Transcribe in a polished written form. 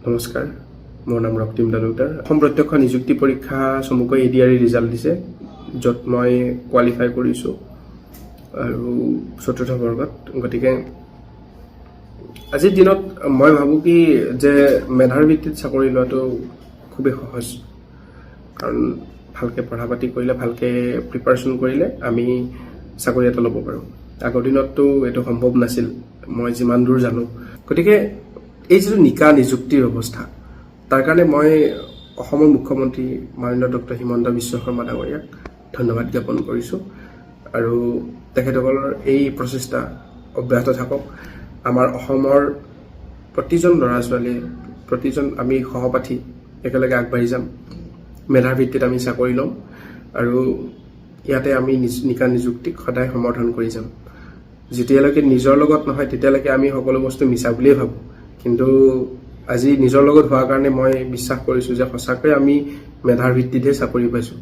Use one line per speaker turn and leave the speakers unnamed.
নমস্কাৰ, মোৰ নাম ৰক্তিম তালুকদাৰ। অসম প্ৰত্যক্ষ নিযুক্তি পৰীক্ষা চমুকৈ ADRE ৰিজাল্ট দিছে, য'ত মই কোৱালিফাই কৰিছোঁ আৰু ৪ৰ্থ বৰ্গত। গতিকে আজিৰ দিনত মই ভাবোঁ কি যে মেধাৰ ভিত্তিত চাকৰি লোৱাটো খুবেই সহজ, কাৰণ ভালকৈ পঢ়া পাতি কৰিলে, ভালকৈ প্ৰিপাৰেশ্যন কৰিলে আমি চাকৰি এটা ল'ব পাৰোঁ। আগৰ দিনততো এইটো সম্ভৱ নাছিল, মই যিমান দূৰ জানো। গতিকে এই যিটো নিযুক্তিৰ ব্যৱস্থা, তাৰ কাৰণে মই অসমৰ মুখ্যমন্ত্ৰী মাননীয় ডক্টৰ হিমন্ত বিশ্ব শৰ্মা ডাঙৰীয়াক ধন্যবাদ জ্ঞাপন কৰিছোঁ আৰু তেখেতসকলৰ এই প্ৰচেষ্টা অব্যাহত থাকক। আমাৰ অসমৰ প্ৰতিজন ল'ৰা ছোৱালীয়ে, প্ৰতিজন আমি সহপাঠী একেলগে আগবাঢ়ি যাম, মেধাৰ ভিত্তিত আমি চাকৰি ল'ম আৰু ইয়াতে আমি নিযুক্তিক সদায় সমৰ্থন কৰি যাম। যেতিয়ালৈকে নিজৰ লগত নহয় তেতিয়ালৈকে আমি সকলো বস্তু মিছা বুলিয়েই ভাবোঁ, কিন্তু আজি নিজৰ লগত হোৱাৰ কাৰণে মই বিশ্বাস কৰিছোঁ যে সঁচাকৈ আমি মেধাৰ ভিত্তিতহে চাকৰি পাইছোঁ।